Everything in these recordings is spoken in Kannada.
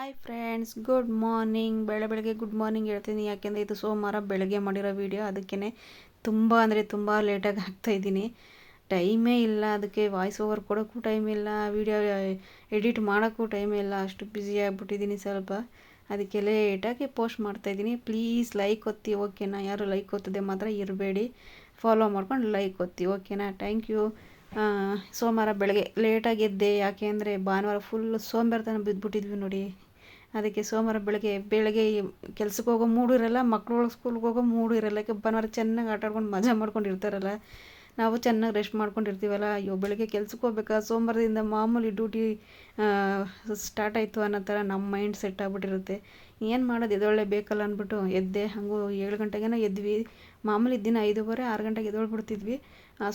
Hi friends, good morning. ಬೆಳಗ್ಗೆ ಗುಡ್ ಮಾರ್ನಿಂಗ್ ಹೇಳ್ತೀನಿ, ಯಾಕೆಂದರೆ ಇದು ಸೋಮವಾರ ಬೆಳಗ್ಗೆ ಮಾಡಿರೋ ವೀಡಿಯೋ. ಅದಕ್ಕೇ ತುಂಬ ಲೇಟಾಗಿ ಹಾಕ್ತಾಯಿದ್ದೀನಿ. ಟೈಮೇ ಇಲ್ಲ, ಅದಕ್ಕೆ ವಾಯ್ಸ್ ಓವರ್ ಕೊಡೋಕ್ಕೂ ಟೈಮ್ ಇಲ್ಲ, ವೀಡಿಯೋ ಎಡಿಟ್ ಮಾಡೋಕ್ಕೂ ಟೈಮ್ ಇಲ್ಲ. ಅಷ್ಟು ಬ್ಯುಸಿ ಆಗಿಬಿಟ್ಟಿದ್ದೀನಿ ಸ್ವಲ್ಪ. ಅದಕ್ಕೆ ಲೇಟಾಗಿ ಪೋಸ್ಟ್ ಮಾಡ್ತಾಯಿದ್ದೀನಿ. ಪ್ಲೀಸ್ ಲೈಕ್ ಒತ್ತಿ, ಓಕೆನಾ? ಯಾರು ಲೈಕ್ ಒತ್ತದೆ ಮಾತ್ರ ಇರಬೇಡಿ, ಫಾಲೋ ಮಾಡ್ಕೊಂಡು ಲೈಕ್ ಒತ್ತಿ, ಓಕೆನಾ? Thank you. ಸೋಮವಾರ ಬೆಳಗ್ಗೆ ಲೇಟಾಗಿ ಎದ್ದೆ, ಯಾಕೆ ಅಂದರೆ ಭಾನುವಾರ ಫುಲ್ ಸೋಂಬೇರಿತನ ಬಿದ್ದುಬಿಟ್ಟಿದ್ವಿ ನೋಡಿ. ಅದಕ್ಕೆ ಸೋಮವಾರ ಬೆಳಗ್ಗೆ ಕೆಲ್ಸಕ್ಕೆ ಹೋಗೋ ಮೂಡು ಇರೋಲ್ಲ, ಮಕ್ಕಳು ಸ್ಕೂಲ್ಗೆ ಹೋಗೋ ಮೂಡು ಇರೋಲ್ಲ. ಯಾಕೆ ಭಾನುವಾರ ಚೆನ್ನಾಗಿ ಆಟ ಆಡ್ಕೊಂಡು ಮಜಾ ಮಾಡ್ಕೊಂಡಿರ್ತಾರಲ್ಲ, ನಾವು ಚೆನ್ನಾಗಿ ರೆಸ್ಟ್ ಮಾಡ್ಕೊಂಡಿರ್ತೀವಲ್ಲ. ಅಯ್ಯೋ, ಬೆಳಗ್ಗೆ ಕೆಲ್ಸಕ್ಕೆ ಹೋಗ್ಬೇಕಾ, ಸೋಮವಾರದಿಂದ ಮಾಮೂಲಿ ಡ್ಯೂಟಿ ಸ್ಟಾರ್ಟ್ ಆಯಿತು ಅನ್ನೋ ಥರ ನಮ್ಮ ಮೈಂಡ್ ಸೆಟ್ ಆಗಿಬಿಟ್ಟಿರುತ್ತೆ. ಏನು ಮಾಡೋದು, ಎದೊಳ್ಳೆ ಬೇಕಲ್ಲ ಅಂದ್ಬಿಟ್ಟು ಎದ್ದೆ. ಹಾಗೂ 7 ಗಂಟೆಗೇನೋ ಎದ್ವಿ. ಮಾಮೂಲಿ ದಿನ 5:30 6 ಗಂಟೆಗೆ ಎದ್ದೊಳ್ಬಿಡ್ತಿದ್ವಿ.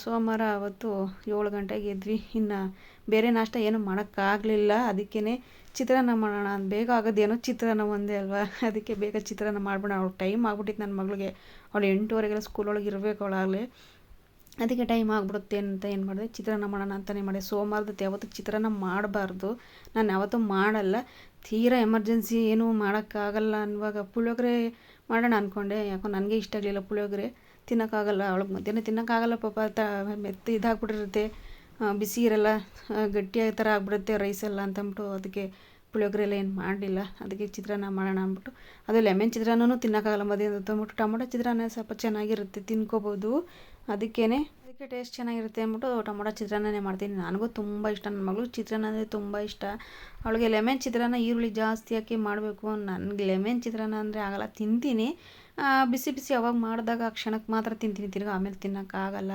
ಸೋಮವಾರ ಅವತ್ತು 7 ಗಂಟೆಗೆ ಎದ್ವಿ. ಇನ್ನು ಬೇರೆ ನಾಷ್ಟ ಏನೂ ಮಾಡೋಕ್ಕಾಗಲಿಲ್ಲ. ಅದಕ್ಕೇ ಚಿತ್ರಾನ್ನ ಮಾಡೋಣ, ಬೇಗ ಆಗೋದೇನೋ ಚಿತ್ರಾನ್ನ ಒಂದೇ ಅಲ್ವಾ. ಅದಕ್ಕೆ ಬೇಗ ಚಿತ್ರಾನ್ನ ಮಾಡ್ಬಿಡೋಣ. ಅವಳು ಟೈಮ್ ಆಗ್ಬಿಟ್ಟಿತ್ತು ನನ್ನ ಮಗಳಿಗೆ. ಅವಳು 8:30ಗೆಲ್ಲ ಸ್ಕೂಲೊಳಗೆ ಇರಬೇಕು ಅವಳಾಗಲೇ. ಅದಕ್ಕೆ ಟೈಮ್ ಆಗಿಬಿಡುತ್ತೆ ಅಂತ ಏನು ಮಾಡಿದೆ, ಚಿತ್ರಾನ್ನ ಮಾಡೋಣ ಅಂತಲೇ ಮಾಡಿದೆ. ಸೋಮವಾರದತ್ತು ಯಾವತ್ತೂ ಚಿತ್ರಾನ್ನ ಮಾಡಬಾರ್ದು, ನಾನು ಯಾವತ್ತೂ ಮಾಡಲ್ಲ. ತೀರಾ ಎಮರ್ಜೆನ್ಸಿ ಏನೂ ಮಾಡೋಕ್ಕಾಗಲ್ಲ ಅನ್ನುವಾಗ ಪುಳಿಯೋಗರೆ ಮಾಡೋಣ ಅಂದ್ಕೊಂಡೆ. ಯಾಕೋ ನನಗೆ ಇಷ್ಟ ಆಗಲಿಲ್ಲ ಪುಳಿಯೋಗರೆ, ತಿನ್ನೋಕ್ಕಾಗಲ್ಲ. ಅವಳಿಗೆ ಮಧ್ಯಾಹ್ನ ತಿನ್ನೋಕ್ಕಾಗಲ್ಲ ಪಾಪ. ಮೆತ್ತ ಇದಾಗ್ಬಿಟ್ಟಿರುತ್ತೆ, ಬಿಸಿ ಇರಲ್ಲ, ಗಟ್ಟಿಯಾಗಿ ಥರ ಆಗಿಬಿಡುತ್ತೆ ರೈಸೆಲ್ಲ ಅಂತಂದ್ಬಿಟ್ಟು ಅದಕ್ಕೆ ಪುಳಿಯೋಗರೆ ಎಲ್ಲ ಏನು ಮಾಡಲಿಲ್ಲ. ಅದಕ್ಕೆ ಚಿತ್ರಾನ್ನ ಮಾಡೋಣ ಅಂದ್ಬಿಟ್ಟು, ಅದು ಲೆಮನ್ ಚಿತ್ರಾನ್ನೂ ತಿನ್ನೋಕ್ಕಾಗಲ್ಲ ಮಧ್ಯಾಹ್ನ ತಂದ್ಬಿಟ್ಟು. ಟೊಮೊಟೊ ಚಿತ್ರಾನ್ನ ಸ್ವಲ್ಪ ಚೆನ್ನಾಗಿರುತ್ತೆ, ತಿನ್ಕೋಬೋದು. ಅದಕ್ಕೆ ಟೇಸ್ಟ್ ಚೆನ್ನಾಗಿರುತ್ತೆ ಅಂದ್ಬಿಟ್ಟು ಟೊಮೊಟೊ ಚಿತ್ರಾನ್ನನೇ ಮಾಡ್ತೀನಿ. ನನಗೂ ತುಂಬ ಇಷ್ಟ, ನನ್ನ ಮಗಳು ಚಿತ್ರಾನ್ನ ಅಂದರೆ ತುಂಬ ಇಷ್ಟ. ಅವಳಿಗೆ ಲೆಮನ್ ಚಿತ್ರಾನ್ನ ಈರುಳ್ಳಿ ಜಾಸ್ತಿ ಹಾಕಿ ಮಾಡಬೇಕು. ನನಗೆ ಲೆಮನ್ ಚಿತ್ರಾನ್ನ ಅಂದರೆ ಆಗಲ್ಲ, ತಿಂತೀನಿ ಬಿಸಿ ಬಿಸಿ ಅವಾಗ ಮಾಡಿದಾಗ ಆ ಕ್ಷಣಕ್ಕೆ ಮಾತ್ರ ತಿಂತೀನಿ, ತಿರ್ಗಿ ಆಮೇಲೆ ತಿನ್ನೋಕ್ಕಾಗಲ್ಲ.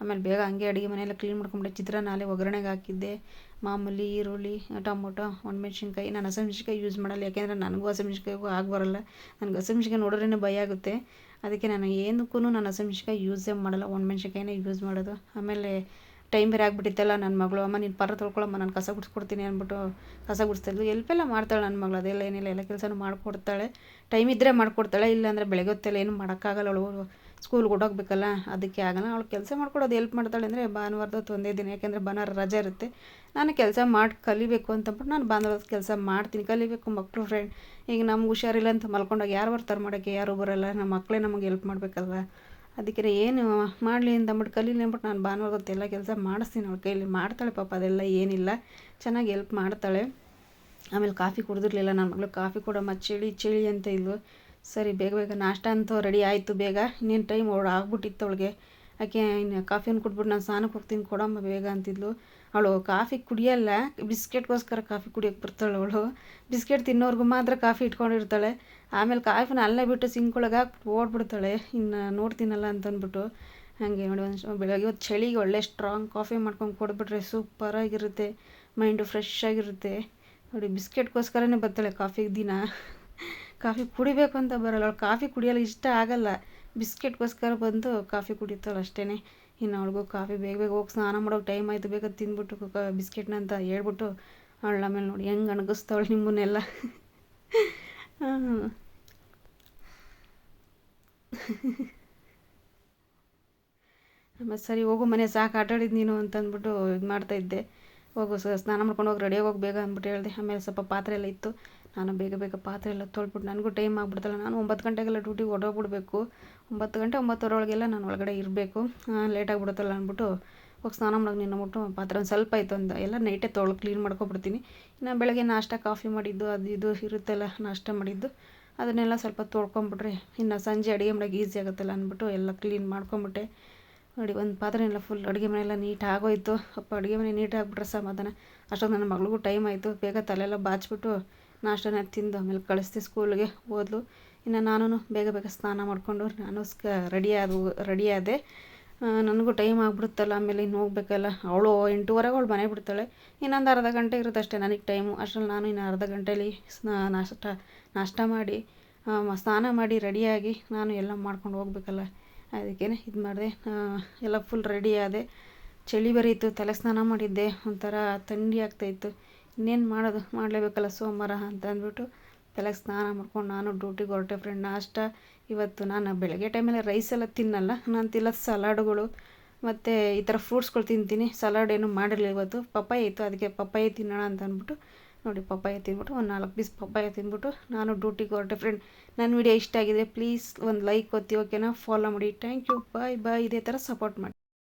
ಆಮೇಲೆ ಬೇಗ ಹಂಗೆ ಅಡುಗೆ ಮನೆಯೆಲ್ಲ ಕ್ಲೀನ್ ಮಾಡ್ಕೊಂಬಿಟ್ಟೆ. ಚಿತ್ರಾನ್ನ ಅಲ್ಲೇ ಒಗ್ಗರಣೆಗೆ ಹಾಕಿದ್ದೆ. ಮಾಮೂಲಿ ಈರುಳ್ಳಿ, ಟೊಮೊಟೊ, ಒಣಮೆಣ್ಸಿನ್ಕಾಯಿ. ನಾನು ಹಸಿಮೆಣ್ಸಿನ್ಕಾಯಿ ಯೂಸ್ ಮಾಡಲ್ಲ, ಯಾಕೆಂದರೆ ನನಗೂ ಹಸಿಮೆಣ್ಸಿನ್ಕಾಯಿಗೂ ಆಗಿ ಬರೋಲ್ಲ. ನನಗೆ ಹಸಿಮೆಣ್ಸಿನ್ಕಾಯಿ ನೋಡಿದ್ರೇ ಭಯ ಆಗುತ್ತೆ. ಅದಕ್ಕೆ ನಾನು ಏನಕ್ಕೂ ನಾನು ಹಸಿಮೆಣ್ಸಿನ್ಕಾಯಿ ಯೂಸೇ ಮಾಡಲ್ಲ, ಒಣಮೆಣ್ಸಿನ್ಕಾಯಿನೇ ಯೂಸ್ ಮಾಡೋದು. ಆಮೇಲೆ ಟೈಮ್ ಬೇರೆ ಆಗಿಬಿಟ್ಟಿತ್ತಲ್ಲ, ನನ್ನ ಮಗಳು ಅಮ್ಮ ನೀನು ಪಾತ್ರೆ ತೊಳ್ಕೊಳಮ್ಮ, ನಾನು ಕಸ ಗುಡಿಸ್ಕೊಡ್ತೀನಿ ಅಂದ್ಬಿಟ್ಟು ಕಸ ಗುಡಿಸ್ತಾಯಿದ್ಲು. ಎಲ್ಪೆಲ್ಲ ಮಾಡ್ತಾಳೆ ನನ್ನ ಮಗಳು, ಅದೆಲ್ಲ ಏನಿಲ್ಲ, ಎಲ್ಲ ಕೆಲಸನೂ ಮಾಡಿಕೊಡ್ತಾಳೆ. ಟೈಮ್ ಇದ್ದರೆ ಮಾಡಿಕೊಡ್ತಾಳೆ, ಇಲ್ಲಾಂದರೆ ಬೆಳಗ್ಗೆ ಹೊತ್ತೆಲ್ಲ ಏನು ಮಾಡೋಕ್ಕಾಗಲ್ಲ. ಅವಳು ಸ್ಕೂಲ್ಗೆ ಹೊಟ್ಟೋಗ್ಬೇಕಲ್ಲ, ಅದಕ್ಕೆ ಆಗಲ್ಲ. ಅವಳು ಕೆಲಸ ಮಾಡ್ಕೊಡೋದು ಎಲ್ಪ್ ಮಾಡ್ತಾಳೆ ಅಂದರೆ ಭಾನುವಾರದೊತ್ತು ಒಂದೇ ದಿನ, ಯಾಕೆಂದರೆ ಭಾನುವಾರ ರಜೆ ಇರುತ್ತೆ. ನಾನು ಕೆಲಸ ಮಾಡಿ ಕಲಿಬೇಕು ಅಂತಂದ್ಬಿಟ್ಟು ನಾನು ಭಾನುವಾರದ ಕೆಲಸ ಮಾಡ್ತೀನಿ, ಕಲಿಬೇಕು. ಮಕ್ಕಳು ಫ್ರೆಂಡ್ ಈಗ ನಮ್ಗೆ ಹುಷಾರಿಲ್ಲ ಅಂತ ಮಲ್ಕೊಂಡಾಗ ಯಾರು ಬರ್ತಾರೆ ಮಾಡೋಕ್ಕೆ, ಯಾರೂ ಬರೋಲ್ಲ. ನಮ್ಮ ಮಕ್ಕಳೇ ನಮಗೆ ಹೆಲ್ಪ್ ಮಾಡಬೇಕಲ್ವ. ಅದಕ್ಕೆ ಏನು ಮಾಡಲಿ ಅಂತಂದ್ಬಿಟ್ಟು ಕಲೀಲಿ ಅಂದ್ಬಿಟ್ಟು ನಾನು ಭಾನುವಾರದೊತ್ತು ಎಲ್ಲ ಕೆಲಸ ಮಾಡಿಸ್ತೀನಿ. ಅವಳ ಕೈಯಲ್ಲಿ ಮಾಡ್ತಾಳೆ ಪಾಪ, ಅದೆಲ್ಲ ಏನಿಲ್ಲ, ಚೆನ್ನಾಗಿ ಹೆಲ್ಪ್ ಮಾಡ್ತಾಳೆ. ಆಮೇಲೆ ಕಾಫಿ ಕುಡಿದಿರಲಿಲ್ಲ ನನ್ನ ಮಗಳು, ಕಾಫಿ ಕೊಡಮ್ಮ ಚಳಿ ಅಂತ ಇದ್ಲು. ಸರಿ ಬೇಗ ನಾಷ್ಟ ಅಂತೂ ರೆಡಿ ಆಯಿತು ಬೇಗ. ಇನ್ನೇನು ಟೈಮ್ ಆಗ್ಬಿಟ್ಟಿತ್ತು ಅವಳಿಗೆ. ಯಾಕೆ ಇನ್ನು ಕಾಫಿಯನ್ನು ಕುಡ್ಬಿಟ್ಟು ನಾನು ಸ್ನಾನಕ್ಕೆ ಹೋಗ್ತೀನಿ, ಕೊಡಮ್ಮ ಬೇಗ ಅಂತಿದ್ಲು. ಅವಳು ಕಾಫಿ ಕುಡಿಯಲ್ಲ, ಬಿಸ್ಕೆಟ್ಗೋಸ್ಕರ ಕಾಫಿ ಕುಡಿಯೋಕ್ಕೆ ಬರ್ತಾಳೆ ಅವಳು. ಬಿಸ್ಕೆಟ್ ತಿನ್ನೋರ್ಗು ಮಾತ್ರ ಕಾಫಿ ಇಟ್ಕೊಂಡಿರ್ತಾಳೆ. ಆಮೇಲೆ ಕಾಫಿನ ಅಲ್ಲೇ ಬಿಟ್ಟು ಸಿಂಕೊಳಗೆ ಹಾಕ್ಬಿಟ್ಟು ಓಡ್ಬಿಡ್ತಾಳೆ, ಇನ್ನು ನೋಡ್ತೀನಲ್ಲ ಅಂತಂದ್ಬಿಟ್ಟು. ಹಾಗೆ ನೋಡಿ, ಬೆಳಗ್ಗೆ ಹೊತ್ತು ಚಳಿಗೆ ಒಳ್ಳೆ ಸ್ಟ್ರಾಂಗ್ ಕಾಫಿ ಮಾಡ್ಕೊಂಡು ಕೊಡ್ಬಿಟ್ರೆ ಸೂಪರಾಗಿರುತ್ತೆ, ಮೈಂಡು ಫ್ರೆಶ್ ಆಗಿರುತ್ತೆ. ನೋಡಿ, ಬಿಸ್ಕೆಟ್ಗೋಸ್ಕರನೇ ಬರ್ತಾಳೆ ಕಾಫಿಗೆ ದಿನ. ಕಾಫಿ ಕುಡಿಬೇಕು ಅಂತ ಬರಲ್ಲ ಅವಳು, ಕಾಫಿ ಕುಡಿಯಲ್ಲ, ಇಷ್ಟ ಆಗಲ್ಲ. ಬಿಸ್ಕೆಟ್ಗೋಸ್ಕರ ಬಂದು ಕಾಫಿ ಕುಡಿತಾಳೆ ಅಷ್ಟೇ. ಇನ್ನು ಅವಳಿಗೂ ಕಾಫಿ ಬೇಗ ಹೋಗಿ ಸ್ನಾನ ಮಾಡೋಕೆ ಟೈಮ್ ಆಯಿತು, ಬೇಗ ತಿಂದ್ಬಿಟ್ಟು ಬಿಸ್ಕೆಟ್ನ ಅಂತ ಹೇಳ್ಬಿಟ್ಟು ಅವಳು ಆಮೇಲೆ ನೋಡಿ ಹೆಂಗೆ ಅಣಗಿಸ್ತಾವಳು ನಿಮ್ಮನ್ನೆಲ್ಲ. ಆಮೇಲೆ ಸರಿ ಹೋಗು ಮನೆ ಸಾಕು ಆಟಾಡಿದ್ದು ನೀನು ಅಂತಂದ್ಬಿಟ್ಟು ಇದು ಮಾಡ್ತಾಯಿದ್ದೆ. ಹೋಗು ಸ್ನಾನ ಮಾಡ್ಕೊಂಡು ಹೋಗಿ ರೆಡಿಯಾಗಿ ಹೋಗಿ ಬೇಗ ಅಂದ್ಬಿಟ್ಟು ಹೇಳಿದೆ. ಆಮೇಲೆ ಸ್ವಲ್ಪ ಪಾತ್ರೆ ಎಲ್ಲ ಇತ್ತು, ನಾನು ಬೇಗ ಪಾತ್ರೆ ಎಲ್ಲ ತೊಳ್ಬಿಟ್ಟು, ನನಗೂ ಟೈಮ್ ಆಗಿಬಿಡ್ತಲ್ಲ. ನಾನು 9 ಗಂಟೆಗೆಲ್ಲ ಡ್ಯೂಟಿಗೆ ಹೊರಟೋಗ್ಬಿಡ್ಬೇಕು. 9 ಗಂಟೆ 9:30 ಒಳಗೆಲ್ಲ ನಾನು ಒಳಗಡೆ ಇರಬೇಕು. ಲೇಟಾಗಿಬಿಡುತ್ತಲ್ಲ ಅಂದ್ಬಿಟ್ಟು ಹೋಗಿ ಸ್ನಾನ ಮಾಡೋಕೆ ನಿನ್ನಬಿಟ್ಟು ಪಾತ್ರೆ ಒಂದು ಸ್ವಲ್ಪ ಇತ್ತು ಅಂತ ಎಲ್ಲ ನೈಟೇ ಕ್ಲೀನ್ ಮಾಡ್ಕೊಬಿಡ್ತೀನಿ. ಇನ್ನು ಬೆಳಗ್ಗೆ ನಾಷ್ಟ ಕಾಫಿ ಮಾಡಿದ್ದು ಅದು ಇದು ಇರುತ್ತೆಲ್ಲ, ನಾಷ್ಟ ಮಾಡಿದ್ದು ಅದನ್ನೆಲ್ಲ ಸ್ವಲ್ಪ ತೊಳ್ಕೊಂಬಿಟ್ರೆ ಇನ್ನು ಸಂಜೆ ಅಡುಗೆ ಮಾಡೋಕೆ ಈಸಿ ಆಗುತ್ತಲ್ಲ ಅಂದ್ಬಿಟ್ಟು ಎಲ್ಲ ಕ್ಲೀನ್ ಮಾಡ್ಕೊಂಬಿಟ್ಟೆ. ನೋಡಿ, ಒಂದು ಪಾತ್ರೆನೆಲ್ಲ ಫುಲ್ ಅಡುಗೆ ಮನೆಯೆಲ್ಲ ನೀಟಾಗಿ ಆಗೋಯ್ತು. ಅಪ್ಪ ಅಡುಗೆ ಮನೆ ನೀಟಾಗಿಬಿಟ್ರೆ ಸಮಾಧಾನ. ಅಷ್ಟೊಂದು ನನ್ನ ಮಗಳಿಗೂ ಟೈಮ್ ಆಯಿತು, ಬೇಗ ತಲೆಲ್ಲ ಬಾಚಿಬಿಟ್ಟು ನಾಷ್ಟನ ತಿಂದು ಆಮೇಲೆ ಕಳಿಸ್ದೆ ಸ್ಕೂಲ್ಗೆ ಹೋದ್ಲು. ಇನ್ನು ನಾನು ಬೇಗ ಸ್ನಾನ ಮಾಡಿಕೊಂಡು ನಾನು ರೆಡಿ ಆದೆ. ನನಗೂ ಟೈಮ್ ಆಗಿಬಿಡುತ್ತಲ್ಲ, ಆಮೇಲೆ ಇನ್ನು ಹೋಗ್ಬೇಕಲ್ಲ. ಅವಳು 8:30 ಅವಳು ಮನೆ ಬಿಡ್ತಾಳೆ. ಇನ್ನೊಂದು ಅರ್ಧ ಗಂಟೆ ಇರುತ್ತೆ ಅಷ್ಟೇ ನನಗೆ ಟೈಮು. ಅಷ್ಟರಲ್ಲಿ ನಾನು ಇನ್ನು ಅರ್ಧ ಗಂಟೆಯಲ್ಲಿ ನಾಷ್ಟ ಮಾಡಿ ಸ್ನಾನ ಮಾಡಿ ರೆಡಿಯಾಗಿ ನಾನು ಎಲ್ಲ ಮಾಡ್ಕೊಂಡು ಹೋಗ್ಬೇಕಲ್ಲ. ಅದಕ್ಕೇ ಇದು ಮಾಡಿದೆ, ಎಲ್ಲ ಫುಲ್ ರೆಡಿ ಆದೆ. ಚಳಿ ಬರೀತು, ತಲೆ ಸ್ನಾನ ಮಾಡಿದ್ದೆ, ಒಂಥರ ಥಂಡಿ ಆಗ್ತಾಯಿತ್ತು. ಇನ್ನೇನು ಮಾಡೋದು, ಮಾಡಲೇಬೇಕಲ್ಲ ಸೋಮವಾರ ಅಂತ ಅಂದ್ಬಿಟ್ಟು ತಲೆಗೆ ಸ್ನಾನ ಮಾಡ್ಕೊಂಡು ನಾನು ಡ್ಯೂಟಿಗೆ ಹೊರಟೆ ಫ್ರೆಂಡ್. ನಾಷ್ಟ ಇವತ್ತು ನಾನು ಬೆಳಗ್ಗೆ ಟೈಮಲ್ಲಿ ರೈಸ್ ಎಲ್ಲ ತಿನ್ನಲ್ಲ, ನಾನು ತಿನ್ನೋದು ಸಲಾಡ್ಗಳು ಮತ್ತು ಈ ಥರ ಫ್ರೂಟ್ಸ್ಗಳು ತಿಂತೀನಿ. ಸಲಾಡ್ ಏನೂ ಮಾಡಿರಲಿಲ್ಲ ಇವತ್ತು. ಪಪ್ಪಾಯ ಇತ್ತು, ಅದಕ್ಕೆ ಪಪ್ಪಾಯ ತಿನ್ನೋಣ ಅಂತ ಅಂದ್ಬಿಟ್ಟು ನೋಡಿ ಪಪ್ಪಾಯ ತಿಂದ್ಬಿಟ್ಟು ಒಂದು 4 ಪೀಸ್ ಪಪ್ಪಾಯ ತಿಂದ್ಬಿಟ್ಟು ನಾನು ಡ್ಯೂಟಿಗೆ ಹೊರಟೆ ಫ್ರೆಂಡ್. ನನ್ನ ವಿಡಿಯೋ ಇಷ್ಟ ಆಗಿದೆ ಪ್ಲೀಸ್ ಒಂದು ಲೈಕ್ ಒತ್ತಿ, ಓಕೆನಾ? ಫಾಲೋ ಮಾಡಿ. ಥ್ಯಾಂಕ್ ಯು, ಬಾಯ್ ಬಾಯ್. ಇದೇ ಥರ ಸಪೋರ್ಟ್ ಮಾಡಿ.